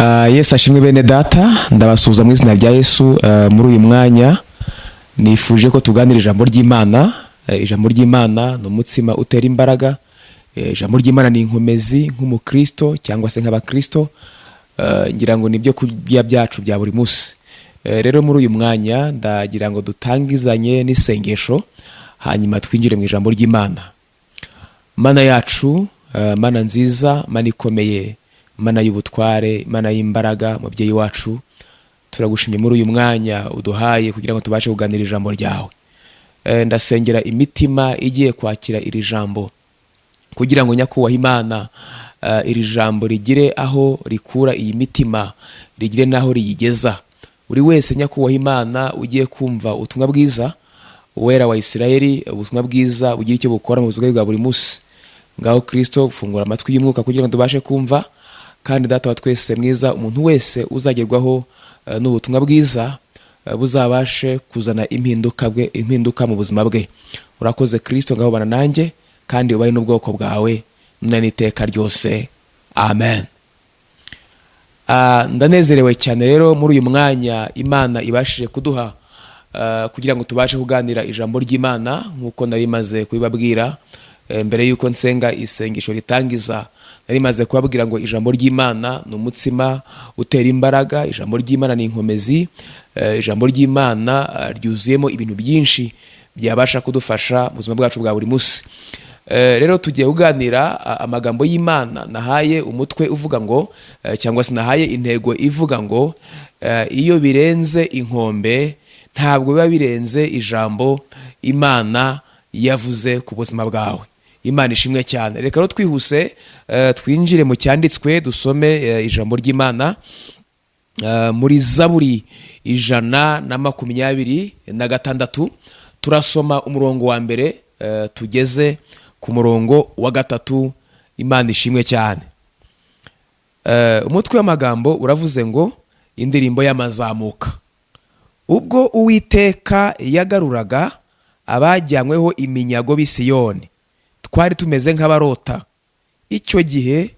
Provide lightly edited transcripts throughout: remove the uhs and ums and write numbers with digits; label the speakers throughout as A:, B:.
A: Yesu ashimwe bene data, ndabasuhuza mu izina rya Yesu. Muri uyu mwanya nifuje ko tuganira ijambo ry'Imana. Ijambo ry'Imana ni umutsima utera imbaraga. Ijambo ry'Imana ni inkomezi nk'umukristo cyangwa se nk'abakristo. Ngira ngo nibyo kurya byacu bya buri munsi. Rero muri uyu mwanya ndagira ngo dutangizanye n'isengesho hanyuma twinjire mu ijambo ry'Imana. Mana yacu, Mana nziza, Mana ikomeye, Mana y'ubutware, Mana y'imbaraga, mubyeyi wacu, turagushimye muri uyu mwanya uduhaye kugira ngo tubashe kuganira ijambo ryawe. Ndasengera imitima igiye kwakira iri jambo kugira ngo nyakubahwa Imana, iri jambo rigire aho rikura iyi mitima, rigire naho riyigeza. Buri wese nyakubahwa Imana ugiye kumva ubutumwa bwiza, uwera wa Isirayeli, ubutumwa bwiza bugira icyo bukora mu buzima bwa buri munsi. Ngaho Kristo, fungura amatwi y'umwuka kugira ngo tubashe kumva. Kandi data wa twese mwiza, umuntu wese uzagerwaho n'ubutumwa bwiza buzabashe kuzana impinduka mu buzima bwe. Urakoze Kristo, ngaho bana nanjye kandi ubaye n'ubwoko bwawe n'iteka ryose. Amen. Ndanezerewe cyane rero muri uyu mwanya Imana ibashije kuduha kugira ngo tubashe kuganira ijambo ry'Imana nk'uko nari maze kubibabwira mbere yuko nsenga isengesho ritangiza. Nari maze kubabwira ngo ijambo ry'Imana ni umutsima utera imbaraga, ijambo ry'Imana ni inkomezi, ijambo ry'Imana ryuzuyemo ibintu byinshi byabasha kudufasha mu buzima bwacu bwa buri munsi. Rero tugiye kuganira amagambo y'Imana nahaye umutwe uvuga ngo cyangwa se nahaye intego ivuga ngo iyo birenze inkombe ntabwo biba birenze ijambo Imana yavuze ku buzima bwawe. Imana ishimwe cyane. Reka rero twihuse twinjire mu cyanditswe, dusome ijambo ry'Imana muri Zaburi 126. Turasoma umurongo wa mbere tugeze ku murongo wa 3. Imana ishimwe cyane. Umutwe w'amagambo uravuze ngo indirimbo y'amazamuka. Ubwo Uwiteka yagaruraga abajyanyweho iminyago b'i Siyoni, twari tumeze nk'abarota. Icyo gihe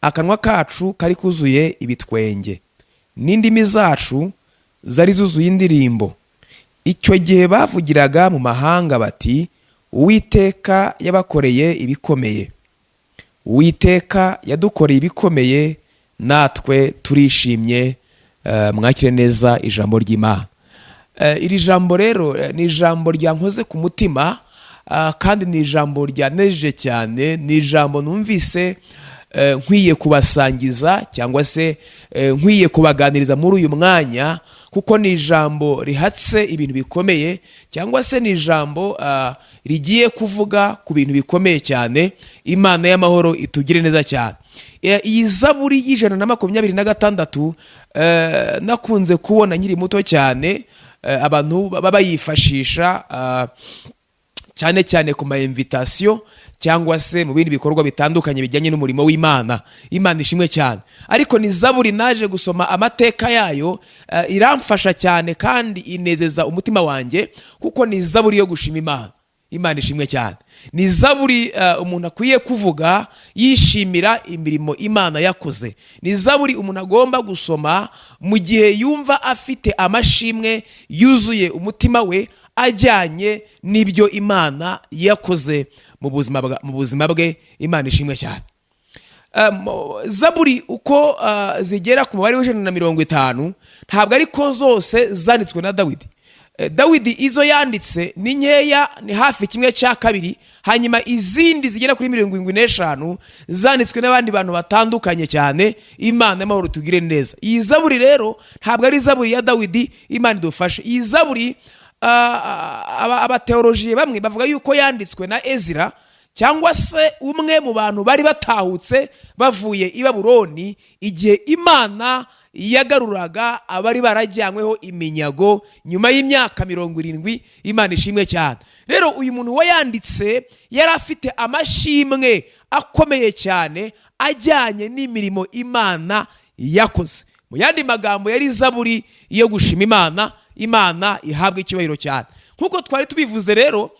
A: akanwa kacu kari kuzuye ibitwenge, n'indimi zacu zari zuzuye indirimbo. Icyo gihe bavugiraga mu mahanga bati, Uwiteka yabakoreye ibikomeye. Uwiteka yadukoreye ibikomeye, natwe turishimye. Mwakire neza ijambo ry'Imana. Iri jambo rero ni ijambo ryankoze ku mutima, kandi ni ijambo ryanejeje cyane. Ni ijambo numvise nkwiye kubasangiza cyangwa se nkwiye kubaganiriza muri uyu mwanya, kuko ni ijambo rihatse ibintu bikomeye, cyangwa se ni ijambo rigiye kuvuga ku bintu bikomeye cyane. Imana y'amahoro itugire neza cyane. Iyi Zaburi 126 nakunze kubona nkiri muto cyane abantu baba yifashisha cyane cyane ku ma invitation cyangwa se mu bindi bikorwa bitandukanye bijyanye n'umurimo w'Imana. Imana ishimwe cyane. Ariko ni Zaburi naje gusoma amateka yayo, iramfasha cyane kandi inezeza umutima wanjye, kuko ni Zaburi yo gushima Imana. Imana ishimwe cyane. Ni Zaburi umuntu akwiye kuvuga yishimira imirimo Imana yakoze. Ni Zaburi umuntu agomba gusoma mu gihe yumva afite amashimwe yuzuye umutima we ajyanye n'ibyo Imana yakoze mu buzima bwe. Imana ishimwe cyane. Zaburi uko zigera ku mubare w'150 ntabwo ariko zose zanditswe na Dawidi. Dawidi izo yanditse ni nkeya, ni hafi 1/2. Hanyuma izindi zigera kuri 75 zanditswe n'abandi bantu batandukanye cyane. Imana y'amahoro tugire neza. Iyi Zaburi rero ntabwo ari Zaburi ya Dawidi. Imana idufashe. Iyi Zaburi abateolojiye bamwe bavuga yuko yanditswe na Ezra, cyangwa se umwe mu bantu bari batahutse bavuye i Babuloni igihe Imana yagaruraga abari barajyanyweho iminyago nyuma y'imyaka 70. Imana ishimwe cyane. Rero uyu muntu wayanditse yari afite amashimwe akomeye cyane ajyanye n'imirimo Imana yakoze. Mu yandi magambo yari Zaburi yo gushima Imana. Imana ihabwa icyubahiro cyane. Nkuko twari tubivuze rero,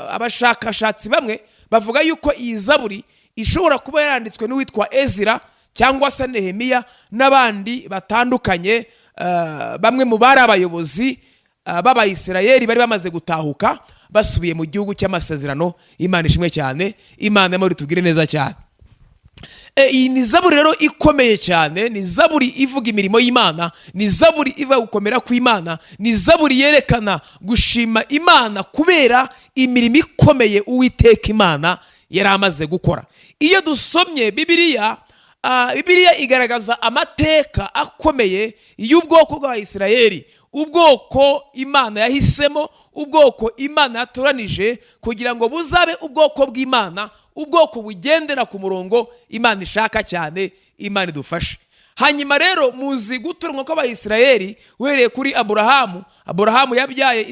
A: abashakashatsi bamwe bavuga yuko iyi Zaburi ishobora kuba yaranditswe n'uwitwa Ezra cyangwa se Nehemiya n'abandi batandukanye, bamwe mu bari abayobozi b'Abayisirayeli bari bamaze gutahuka basubiye mu gihugu cy'amasezerano. Imana ishimwe cyane, Imana yamuri tugire neza cyane. Iyi ni zaburi rero ikomeye cyane, ni zaburi ivuga imirimo y'Imana, ni zaburi iva gukomera kw'Imana, ni zaburi yerekana gushima Imana kubera imirimo ikomeye Uwiteka Imana yari amaze gukora. Iyo dusomye Bibiliya igaragaza amateka akomeye y'ubwoko bw'Abayisirayeli, ubwoko Imana yahisemo, ubwoko Imana yatoranije kugira ngo buzabe ubwoko bw'Imana, ubwoko bugendera ku murongo Imana ishaka cyane. Imana idufashe. Hanyuma rero muzi guturwa kw'Abayisirayeli uhereye kuri Aburahamu yabyaye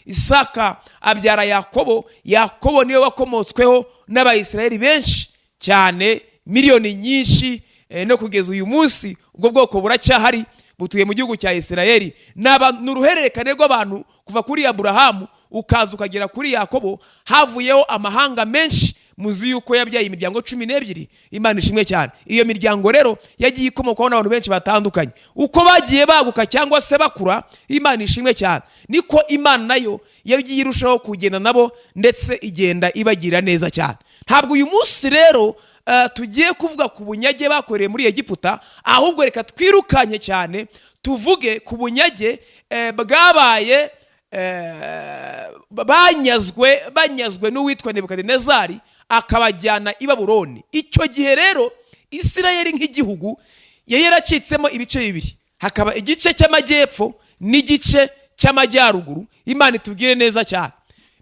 A: Isaka abyara Yakobo niwe wakomotsweho n'Abayisirayeli benshi cyane, miliyoni nyinshi, no kugeza uyu munsi ubwo bwoko buracyahari, butuye mu gihugu cya Isirayeli. N'uruhererekane rw'abantu kuva kuri Aburahamu ukaza ukagera kuri Yakobo, havuyeho amahanga menshi. Muzi yuko yabyaye imiryango 12. Imana ishimwe cyane. Iyo miryango rero yagiye ikomokaho n'abantu benshi batandukanye. Uko bagiye baguka cyangwa se bakura, Imana ishimwe cyane, niko Imana nayo yagiye irushaho kugenda nabo ndetse igenda ibagira neza cyane. Ntabwo uyu munsi rero tugiye kuvuga ku bunyage bakoreye muri Egiputa, ahubwo reka twirukanye cyane tuvuge ku bunyage bwabaye banyazwe n'uwitwa Nebukadinezari akabajyana i Babuloni. Icyo gihe rero Isirayeli nk'igihugu yari yaracitsemo ibice bibiri, hakaba igice cy'amajyepfo n'igice cy'amajyaruguru. Imana itubwire neza cyane.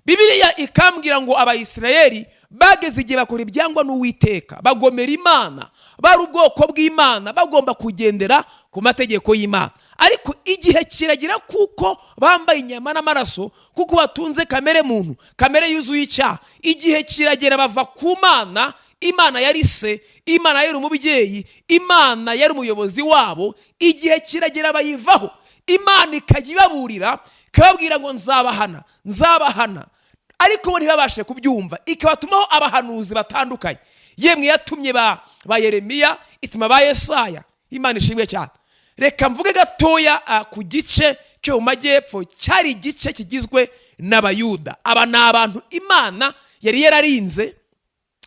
A: Bibiliya ikambwira ngo Abayisirayeli bageze igihe bakora ibyangwa n'Uwiteka, bagomera Imana, bari ubwoko bw'Imana, bagomba kugendera ku mategeko y'Imana. Ariko igihe kiragira kuko bambaye inyama n'amaraso, kuko batunze kamere muntu, kamere yuzuye icyaha. Igihe kiragera bava ku Mana. Imana yari se, Imana yari umubyeyi, Imana yari umuyobozi wabo. Igihe kiragera bayivaho, Imana ikajya ibaburira, ikababwira ngo nzabahana, ariko bo ntibabashe kubyumva, ikabatumaho abahanuzi batandukanye. Yemwe yatumye ba Yeremiya, ituma ba Yesaya. Imana ishimwe cyane. Reka mvuge gatoya ku gice cyo mu majyepfo, cyari igice kigizwe n'Abayuda. Aba ni abantu Imana yari yararinze,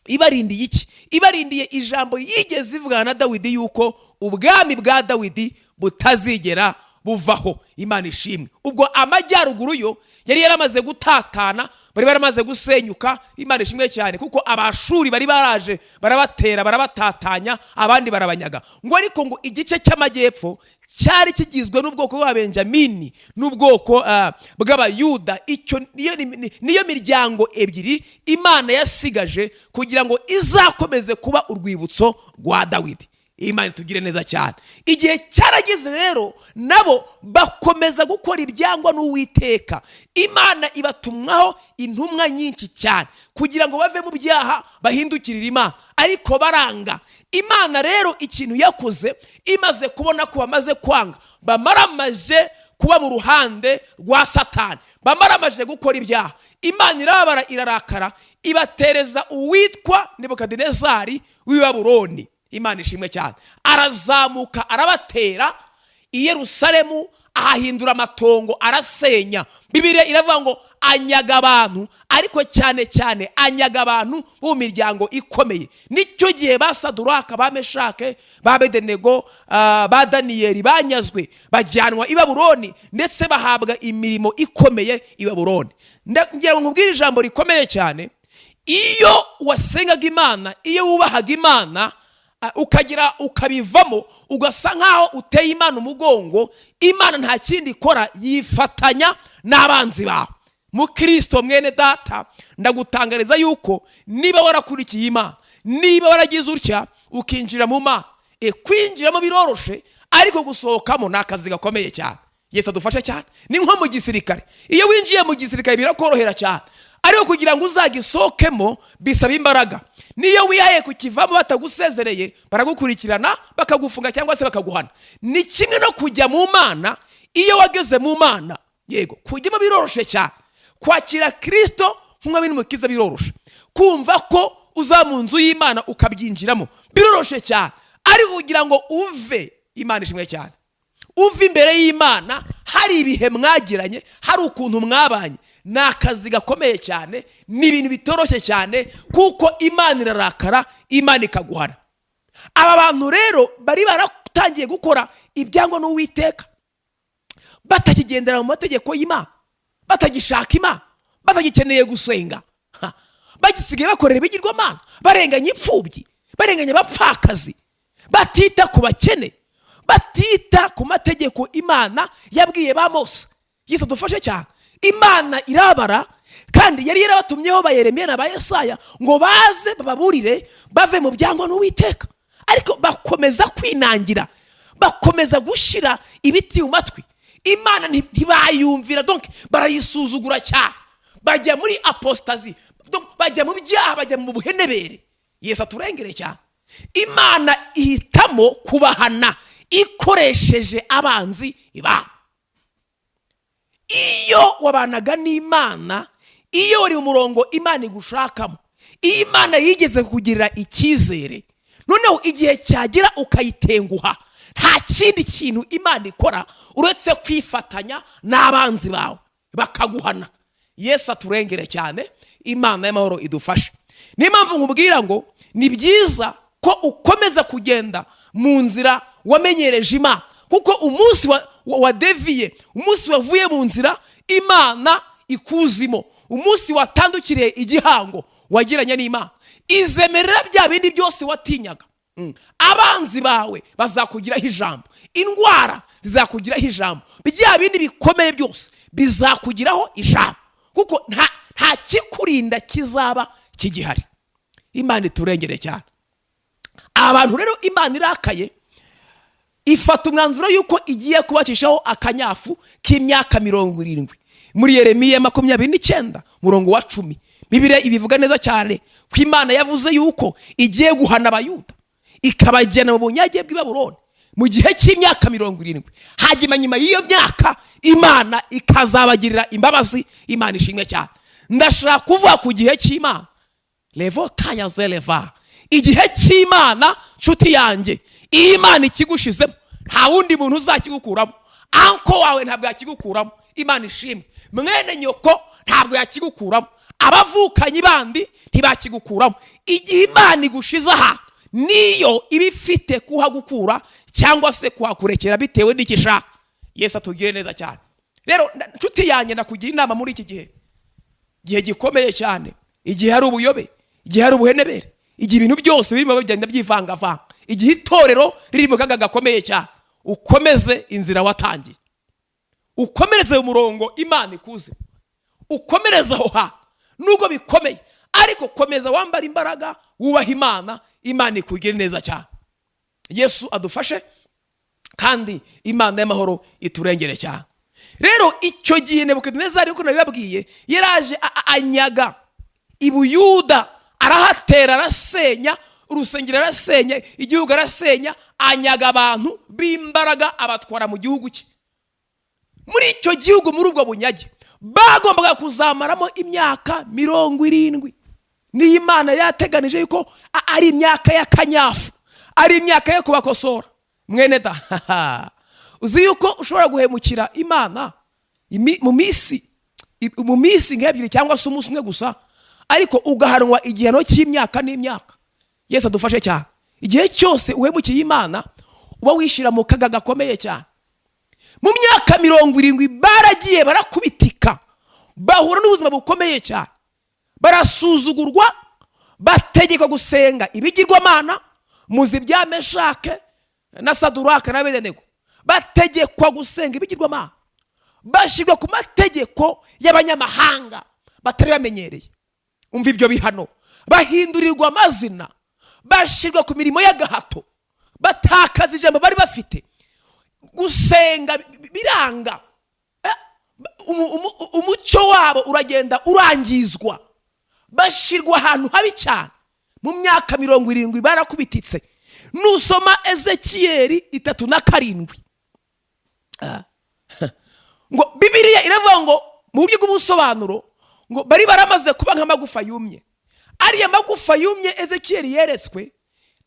A: ibarindiye iki? Ibarindiye ijambo yigeze ivugana na Dawidi yuko ubwami bwa Dawidi butazigera buvaho. Imana ishimwe. Ubwo amajyaruguru yo yari yaramaze gutatana, bari baramaze gusenyuka. Imana ishimwe cyane, kuko Abashuri bari baraje barabatera, barabatatanya, abandi barabanyaga. Ngo ariko ngo igice cy'amajyepfo cyari kigizwe n'ubwoko bwa Benjamini n'ubwoko bw'Abayuda. Icyo niyo miryango ebyiri Imana yasigaje kugira ngo izakomeze kuba urwibutso rwa Dawidi. Imana tugire neza cyane. Igihe cyaragize rero nabo bakomeza gukora ibyangwa n'Uwiteka. Imana ibatumwaho intumwa nyinshi cyane kugira ngo bave mu byaha bahindukirire Imana, ariko baranga. Imana rero ikintu yakoze, imaze kubona ko bamaze kwanga, bamaramaje kuba mu ruhande rwa Satani, bamaramaje gukora ibyaha, Imana irabara, irarakara, ibatereza uwitwa Nebukadinezari w'i Babuloni. Imana ishimwe cyane. Arazamuka arabatera i Yerusalemu, ahahindura amatongo, arasenya. Bibiliya iravuga ngo anyaga abantu, ariko cyane cyane anyaga abantu bo mu miryango ikomeye. Nicyo gihe ba Saduraka, ba Meshake, ba Abedenego, ba Daniyeli banyazwe, bajyanwa i Babuloni, ndetse bahabwa imirimo ikomeye i Babuloni. Ngira ngo nkubwire ijambo rikomeye cyane. Iyo wasengaga Imana, iyo wubahaga Imana, ukagira ukabivamo, ugasa nkaho uteye Imana umugongo, Imana nta kindi ikora, yifatanya n'abanzi bawe. Mu Kristo mwene data, ndagutangariza yuko niba warakurikiye Imana, niba waragize utya ukinjira mu Mana, kwinjiramo biroroshe, ariko gusohokamo ni akazi gakomeye cyane. Yesu adufashe cyane. Ni nko mu gisirikare. Iyo winjiye mu gisirikare birakorohera cyane, ariko kugira ngo uzagisohokemo bisaba imbaraga. Niyo wihaye kukivamo batagusezereye, baragukurikirana, bakagufunga cyangwa se bakaguhana. Ni kimwe no kujya mu Mana. Iyo wageze mu Mana, yego kujyamo biroroshe cyane. Kwakira Kristo nk'umwami n'umukiza biroroshe. Kumva ko uza mu nzu y'Imana ukabyinjiramo biroroshe cyane. ari kugira ngo uve, Imana ishimwe cyane, uve imbere y'Imana hari ibihe mwagiranye, hari ukuntu mwabanye, ni akazi gakomeye cyane, ni ibintu bitoroshye cyane, kuko Imana irarakara, Imana ikaguhana. Aba bantu rero bari baratangiye gukora ibyangwa n'Uwiteka, batakigendera mu mategeko y'Imana, batagishaka Imana, batagikeneye gusenga, bagisigaye bakorera ibigirwamana, barenganya imfubyi, barenganya abapfakazi, batita ku bakene, batita ku mategeko Imana yabwiye ba Mose. Yesu dufashe cyane. Imana irabara, kandi yari yarabatumyeho ba Yeremiya na ba Yesaya ngo baze bababurire bave mu byangwa n'Uwiteka, ariko bakomeza kwinangira, bakomeza gushira ibiti mu matwi. Imana ntibayumvira, donc barayisuzugura cyane, bajya muri apostasie, donc bajya mu byaha, bajya mu buhenebere. Yesu aturengere cyane. Imana ihitamo kubahana ikoresheje abanzi babo. Iyo wabanaga n'Imana, iyo uri mu murongo Imana igushakamo, Imana yigeze kugirira icyizere, noneho igihe cyagira ukayitenguha, nta kindi kintu Imana ikora uretse kwifatanya n'abanzi bawe bakaguhana. Yesu aturengere cyane. Imana y'amahoro idufashe. Niyo mpamvu nkubwira ngo ni byiza ko ukomeza kugenda mu nzira wamenyereje Imana, kuko umunsi wa deviye, umunsi wavuye mu nzira Imana ikuzimo, umunsi watandukiriye igihango wagiranye n'Imana, izemerera bya bindi byose watinyaga. Abanzi bawe bazakugiraho ijambo, indwara zizakugiraho ijambo, bya bindi bikomeye byose bizakugiraho ijambo, kuko nta kikurinda kizaba kigihari. Imana iturengere cyane. Abantu rero Imana irakaye, ifata umwanzuro yuko igiye kubacishaho akanyafu k'imyaka 70. Muri Yeremiya 29 murongo wa 10, Bibiliya ibivuga neza cyane ko Imana yavuze yuko igiye guhana Abayuda, ikabajyana mu bunyage bw'i Babuloni mu gihe cy'imyaka 70. Hanyuma nyuma y'iyo myaka Imana ikazabagirira imbabazi. Imana ishimwe cyane. Ndashaka kuvuga ku gihe cy'Imana, levo taya zeleva, igihe cy'Imana nshuti yanjye, Imana ikigushizemo nta wundi muntu uzakigukuramo. Anko wawe ntabwo yakigukuramo. Imana ishimwe. Mwene nyoko ntabwo yakigukuramo. Abavukanyi bandi ntibakigukuramo. Igihe Imana igushize aha, niyo ibifite kuhagukura cyangwa se kuhakurekera bitewe n'ikishaka. Yesu atugire neza cyane. Rero nshuti yanjye ndakugira inama muri iki gihe gikomeye cyane, igihe hari ubuyobe, igihe hari ubuhenebere, igihe ibintu byose birimo bigenda byivangavanga, igihe itorero riri mu kaga gakomeye cyane, ukomeze inzira watangiye, ukomereze umurongo Imana ikuze, ukomereze aho ha nubwo bikomeye, ariko komeza wambara imbaraga, wubaha Imana, Imana ikugire neza cyane. Yesu adufashe, kandi Imana y'amahoro iturengere cyane. Rero icyo gihe Nebukadinezari uko nabibabwiye, yaraje anyaga Ibuyuda, arahatera, arasenya urusengero, arasenya igihugu, arasenya, anyaga abantu b'imbaraga, abatwara mu gihugu cye. Muri icyo gihugu, muri ubwo bunyage, bagombaga kuzamaramo imyaka 70. Ni Imana yateganije yuko ari imyaka y'akanyafu, ari imyaka yo kubakosora. Mwene da, uzi yuko ushobora guhemukira Imana mu minsi nk'ebyiri cyangwa se umunsi umwe gusa, ariko ugahanwa igihano cy'imyaka n'imyaka. Yesu adufashe cyane. Igihe cyose uhemukiye Imana uba wishira mu kaga gakomeye cyane. Mu myaka 70 baragiye barakubitika, bahura n'ubuzima bukomeye cyane, barasuzugurwa, bategekwa gusenga ibigirwamana, muzi bya Meshake na Saduraka na Abedenego, bategekwa gusenga ibigirwamana, bashirwa ku mategeko y'abanyamahanga batari bamenyereye. Umva ibyo bihano, bahindurirwa amazina, bashirwa ku mirimo y'agahato, batakaza ijambo bari bafite, gusenga biranga, umucyo wabo uragenda urangizwa, bashirwa ahantu habi cyane. Mu myaka 70 barakubititse. Nusoma Ezekiyeli 3:7, ngo Bibiliya iravuga ngo mu buryo bw'ubusobanuro, ngo bari baramaze kuba nk'amagufa yumye. Ariya magufa yumye Ezekiyeli yeretswe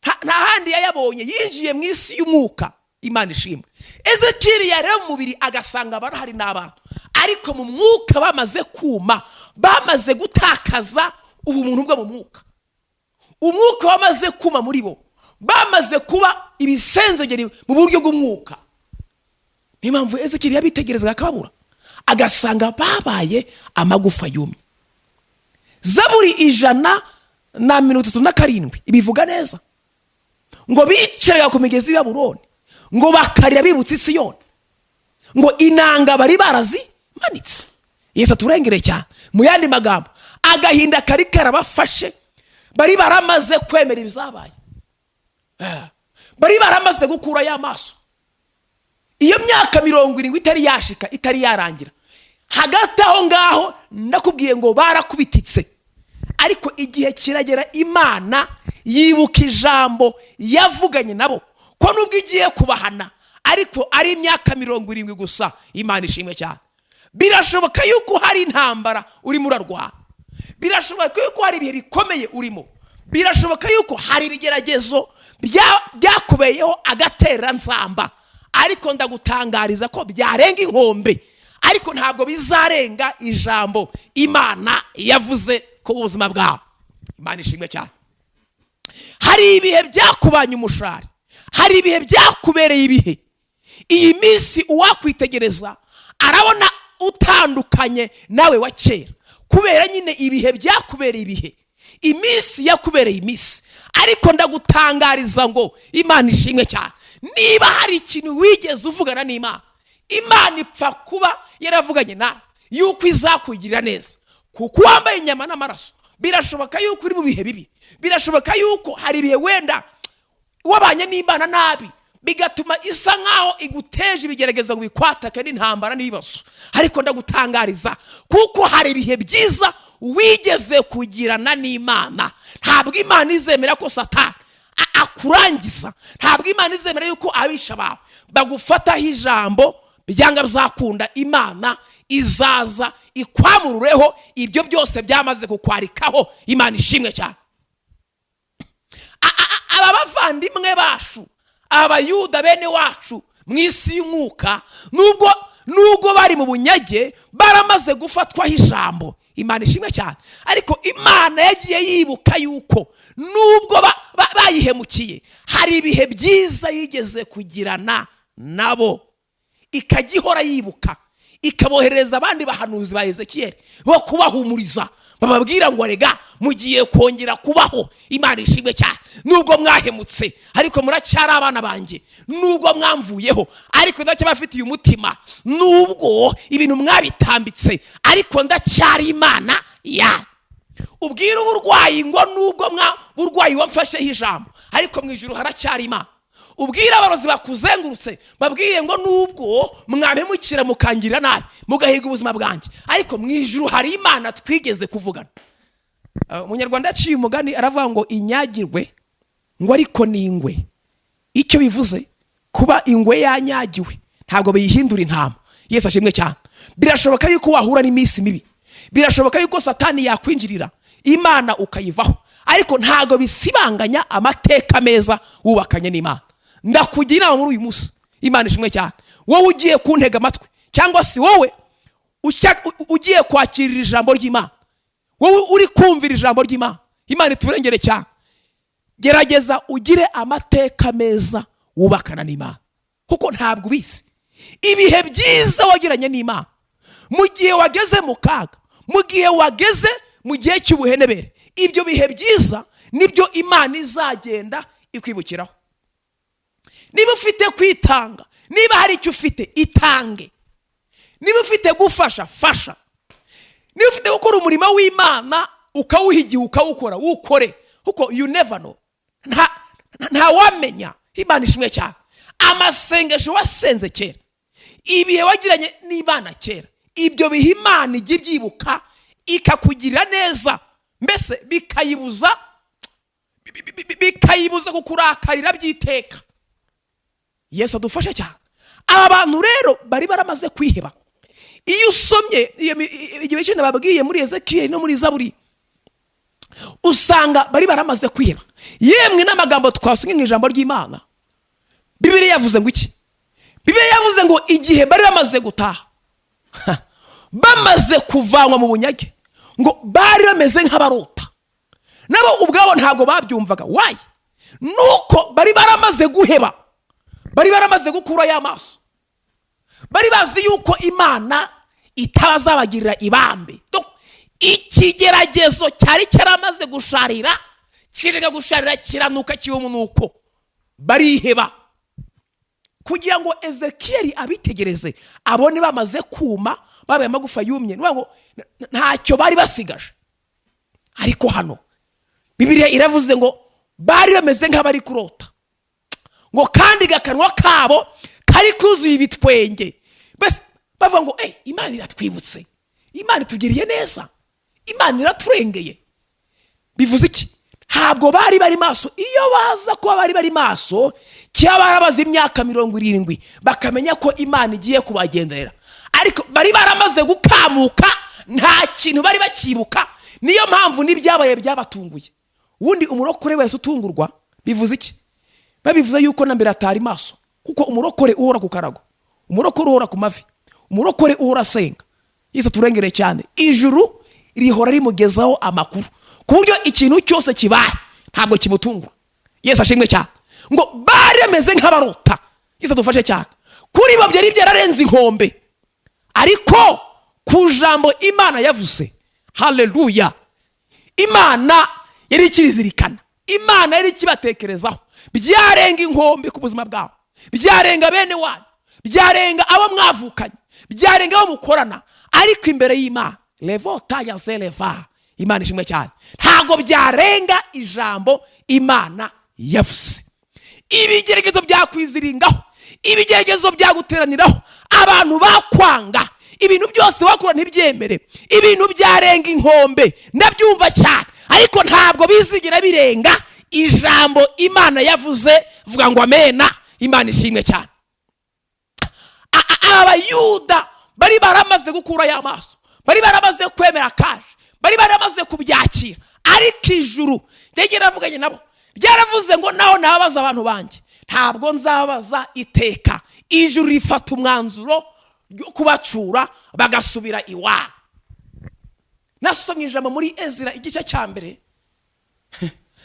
A: nta handi yayabonye, yinjiye mu isi y'umwuka. Imana ishimwe. Ezekiyeli yareba mu mubiri agasanga barahari n'abantu, ariko mu mwuka bamaze kuma, bamaze gutakaza ubumuntu bwo mu mwuka. Umwuka wamaze kuma muri bo, bamaze kuba ibisenzegeri mu buryo bw'umwuka. Niyo mpamvu Ezekiyeli yabitegerezaga akababura, agasanga babaye amagufa yumye. Zaburi 137 ibivuga neza ngo bicaraga ku migezi ya Babuloni, ngo bakarira bibutse Siyoni, ngo inanga bari barazimanitse. Yesu aturengere cyane. Mu yandi magambo, agahinda kari karabafashe, bari baramaze kwemera ibizabaye, bari baramaze gukura y'amaso. Iyo myaka 70 itari yashika, itari yarangira, hagati aho ngaho ndakubwiye ngo barakubititse. Ariko igihe kiragera, Imana yibuka ijambo yavuganye nabo, ko nubwo igiye kubahana ariko ari imyaka 70 gusa. Imana ishimwe cyane. Birashoboka yuko hari intambara urimo urarwana, birashoboka yuko hari ibihe bikomeye urimo, birashoboka yuko hari ibigeragezo byakubeyeho agatera nzamba, ariko ndagutangariza ko byarenga inkombe, ariko ntabwo bizarenga ijambo Imana yavuze ku buzima bwawe. Imana ishimwe cyane. Hari ibihe byakubanye umushari, hari ibihe byakubereye ibihe. Iyi minsi uwakwitegereza arabona utandukanye nawe wa kera, kubera nyine ibihe byakubereye ibihe, iminsi yakubereye iminsi. Ariko ndagutangariza ngo Imana ishimwe cyane, niba hari ikintu wigeze uvugana n'Imana, Imana ipfa kuba yaravuganye nawe yuko izakugirira neza, kuko wambaye inyama n'amaraso. Birashoboka yuko uri mu bihe bibi, birashoboka yuko hari ibihe wenda wabanye n'Imana nabi, bigatuma isa nkaho iguteje ibigerageza ngo bikwatake n'intambara n'ibibazo. Ariko ndagutangariza kuko hari ibihe byiza wigeze kugirana n'Imana. Ntabwo Imana izemera ko Satani akurangiza, ntabwo Imana izemera yuko abisha bawe bagufataho ijambo byanga bizakunda. Imana izaza ikwamurureho ibyo byose byamaze kukwarikaho. Imana ishimwe cyane. Aba bavandimwe bacu, abayuda bene wacu mu isi y'umwuka, nubwo bari mu bunyage, baramaze gufatwaho ijambo. Imana ishimwe cyane. Ariko Imana yagiye yibuka yuko nubwo bayihemukiye, hari ibihe byiza yigeze kugirana nabo, ikagihora yibuka, ikabohereza abandi bahanuzi ba Ezekiyeli bo kubahumuriza, bababwira ngo rega mugiye kongera kubaho. Imana ishimwe cyane. Nubwo mwahemutse, ariko muracyari abana banjye. Nubwo mwamvuyeho, ariko ndacyabafitiye umutima. Nubwo ibintu mwabitambitse, ariko ndacyari Imana ya. Ubwira uburwayi ngo nubwo burwayi wamfasheho ijambo, ariko mu ijuru haracyari Imana. Ubwira abarozi bakuzengurutse, babwiye ngo nubwo mwamemukira mukangirira nabi, mugahiga ubuzima bwanjye, ariko mu ijuru hari Imana twigeze kuvugana. Umunyarwanda yaciye umugani aravuga ngo inyagirwe ngo ariko ni ingwe. Icyo bivuze kuba ingwe yanyagiwe ntabwo biyihindura intama. Yesu ashimwe cyane. Birashoboka yuko wahura n'iminsi mibi, birashoboka yuko Satani yakwinjirira, Imana ukayivaho, ariko ntabwo bisibanganya amateka meza wubakanye n'Imana. Ndakugira inama muri uyu munsi. Imana ishimwe cyane. Wowe ugiye kuntega amatwi, cyangwa si wowe ugiye kwakirira ijambo ry'Imana, wowe uri kumvira ijambo ry'Imana, Imana iturengere cyane. Gerageza ugire amateka meza wubakana n'Imana, kuko ntabwo ubizi ibihe byiza wagiranye n'Imana. Mu gihe wageze mu kaga, mu gihe wageze mu gihe cy'ubuhenebere, ibyo bihe byiza nibyo Imana izagenda ikwibukiraho. Niba ufite kwitanga, niba hari icyo ufite itange, niba ufite gufasha fasha, niba ufite gukora umurimo w'Imana ukawuhigiye ukawukora, ukore, kuko you never know, nta wamenya. Imana ishimwe cyane. Amasengesho wasenze kera, ibihe wagiranye n'Imana kera, ibyo bihe Imana ijya ibyibuka ikakugirira neza, mbese bikayibuza kukurakarira by'iteka. Yesu adufashe cyane. Aba bantu rero bari baramaze kwiheba. Iyo usomye igihe cyane babwiye muri Ezekiyeli no muri Zaburi, usanga bari baramaze kwiheba. Yemwe n'amagambo twasomye mu ijambo ry'Imana, Bibiliya yavuze ngo iki? Bibiliya yavuze ngo igihe bari bamaze gutaha, bamaze kuvanwa mu bunyage, ngo bari bameze nk'abarota. Nabo ubwabo ntabwo babyumvaga. Why? Nuko bari baramaze guheba, bari baramaze gukura y'amaso, bari bazi yuko Imana itabazabagirira ibambe. Ikigeragezo cyari cyaramaze gusharira, kirega gusharira kiranuka kiwumunuko, bariheba. Kugira ngo Ezekiyeli abitegereze abone bamaze kuma, babaye amagufa yumye, ngo ntacyo bari basigaje. Ariko hano Bibiliya iravuze ngo bari bameze nk'abari kurota, ngo kandi gakanwa kabo kari kuzuye ibitwenge. Bese bavuga ngo Imana iratwibutse, Imana itugiriye neza, Imana iraturengeye. Bivuze iki? Ntabwo bari bari maso. Iyo baza kuba bari maso, cyaba barabaze imyaka 70 bakamenya ko Imana igiye kubagenderera. Ariko bari baramaze gukamuka, nta kintu bari bakibuka. Niyo mpamvu n'ibyabaye byabatunguye. Wundi umurokore wese utungurwa, bivuze iki? Babivuze yuko na mbere atari maso, kuko umurokore uhora ku karago, umurokore uhora ku mavi, umurokore uhora senga. Yesu turengere cyane. Ijuru rihora rimugezaho amakuru, ku buryo ikintu cyose kibaye ntabwo kimutungura. Yesu ashimwe cyane. Ngo bari bameze nk'abarota. Yesu dufashe cyane. Kuri bo byari byararenze inkombe, ariko ku jambo Imana yavuze, haleluya, Imana yari ikirizirikana, Imana yari ikibatekerezaho. Byarenga inkombe ku buzima bwawe, byarenga bene wanyu, byarenga abo mwavukanye, byarenga abo mukorana. Ariko imbere y'Imana, levota ya zeleva, Imana ishimwe cyane, ntago byarenga ijambo Imana yavuze. Ibigeragezo byakwiziringaho, ibigeragezo byaguteraniraho, abantu bakwanga, ibintu byose wakora ntibyemere, ibintu byarenga inkombe, ndabyumva cyane. Ariko ntabwo bizigira birenga ijambo Imana yavuze. Vuga ngo amena. Imana ishimwe cyane. Abayuda bari baramaze gukura y'amaso, bari baramaze kwemera kaje, bari baramaze kubyakira. Ariko ijuru ryavuganye nabo, byaravuze ngo naho nabaza abantu banjye ntabwo nzabaza iteka. Ijuru rifata umwanzuro kubacura bagasubira iwabo. Nasomye ijambo muri Ezra igice cya mbere,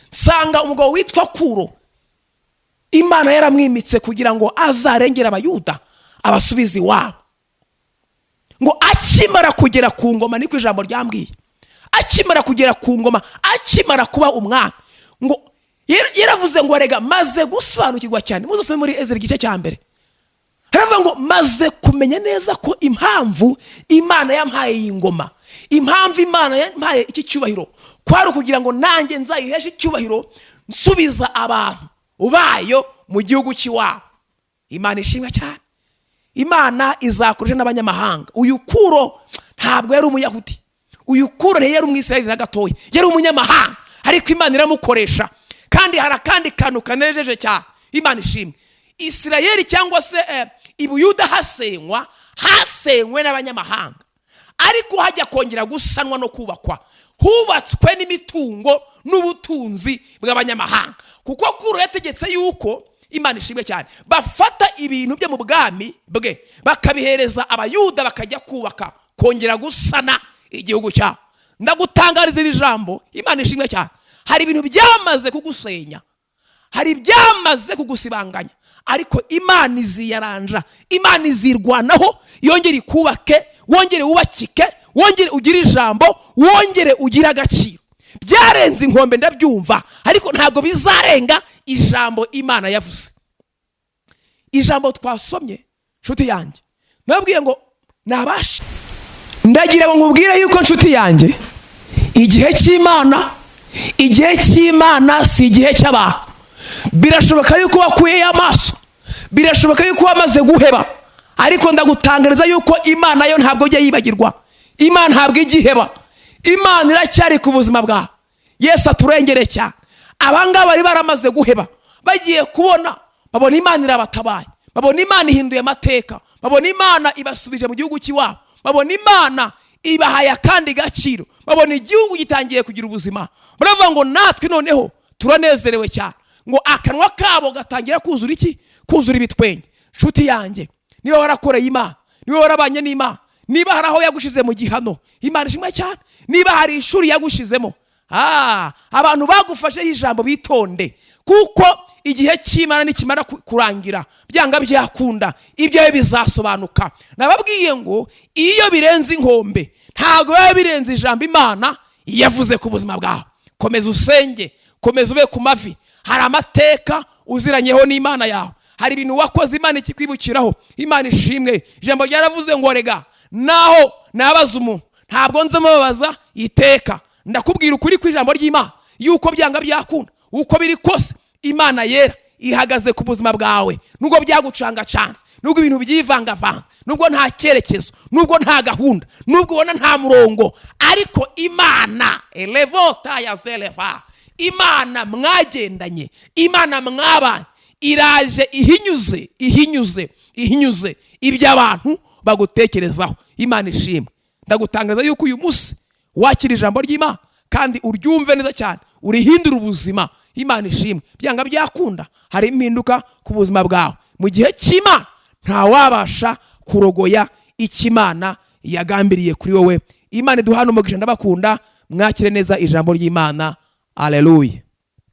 A: sanga umugabo witwa Kuro, Imana yaramwimitse kugira ngo azarengera Abayuda abasubize iwabo. Ngo akimara kugera ku ngoma, niko ijambo ryambwiye, akimara kugera ku ngoma, akimara kuba umwami, ngo yaravuze ngo rega maze gusobanukirwa cyane. Muzosome muri Ezra igice cya mbere, haravuga ngo maze kumenya neza ko impamvu Imana yampaye iyi ngoma, impamvu Imana yampaye iki cyubahiro, kwari kugira ngo nanjye nzayiheshe icyubahiro nsubiza abantu ubayo mu gihugu cy'iwabo. Imana ishimwe cyane. Imana izakoresha n'abanyamahanga. Uyu Kuro ntabwo yari umuyahudi, uyu Kuro yari umwisirayeli na gatoya, yari umunyamahanga, ariko Imana iramukoresha. Kandi hari akandi kantu kanejeje cyane, Imana ishimwe. Isirayeli cyangwa se Ibuyuda hasenywe n'abanyamahanga, ariko hajya kongera gusanwa no kubakwa, hubatswe n'imitungo n'ubutunzi bw'abanyamahanga. Kuko Kuro yategetse yuko, Imana ishimwe cyane, bafata ibintu byo mu bwami bwe bakabihereza Abayuda, bakajya kubaka, kongera gusana igihugu cyabo. Ndagutangariza iri jambo, Imana ishimwe cyane, hari ibintu byamaze kugusenya, hari byamaze kugusibanganya, ariko Imana iziyaranja, Imana izirwanaho, yongere ikubake, wongere wubakike, wongere ugire ijambo, wongere ugire agaciro. Byarenze inkombe ndabyumva, ariko ntabwo bizarenga ijambo Imana yavuze. Ijambo twasomye, nshuti yanjye, nababwiye ngo nabasha, ndagira ngo nkubwire yuko nshuti yanjye, igihe cy'Imana si igihe cy'abantu. Birashoboka yuko wakuye amaso, birashoboka yuko wamaze guheba, ariko ndagutangariza yuko Imana yo ntabwo ijya yibagirwa. Imana ntabwo igiheba, Imana iracyari ku buzima bwawe. Yesu aturengere cyane. Abangaba bari baramaze guheba, bagiye kubona, babona Imana irabatabaye, babona Imana ihinduye amateka, babona Imana ibasubije mu gihugu cy'iwabo, babona Imana ibahaye akandi gaciro, babona igihugu gitangiye kugira ubuzima. Baravuga ngo natwe noneho turanezerewe cyane, ngo akanwa kabo gatangira kuzura iki? Kuzura ibitwenge. Nshuti yanjye, niba warakoreye Imana, niba warabanye n'Imana, niba hari aho yagushize mu gihano, Imana ishimwe cyane. Niba hari ishuri yagushizemo, abantu bagufasheho ijambo bitonde, kuko igihe cy'Imana nikimara kurangira byanga byakunda ibyo bizasobanuka. Nababwiye ngo iyo birenze inkombe ntago biba birenze ijambo Imana yavuze ku buzima bwawe. Komeza usenge, komeza ube ku mavi. Hari amateka uziranyeho n'Imana yawe, hari ibintu wakoze Imana ikikwibukiraho. Imana ishimwe. Ijambo ryaravuze ngo rega naho nabaza umuntu ntabwo nzamubabaza iteka. Ndakubwira ukuri ku ijambo ry'Imana yuko byanga byakunda uko biri kose Imana yera ihagaze ku buzima bwawe, nubwo byagucanga chance, nubwo ibintu byivangavanga, nubwo nta cyerekezo, nubwo nta gahunda, nubwo ubona nta murongo, ariko Imana elevota ya zeleva, Imana mwagendanye, Imana mwabanye, iraje ihinyuze iby'abantu bagutekerezaho. Imana ishimwe. Ndagutangariza yuko uyu munsi wakira ijambo ry'Imana kandi uryumve neza cyane, urihindura ubuzima. Imana ishimwe. Byanga byakunda hari impinduka ku buzima bwawe. Mu gihe cy'Imana nta wabasha kurogoya ikimana yagambiriye kuri wowe. Imana iduhana umugisha. Ndabakunda, mwakire neza ijambo ry'Imana. Haleluya.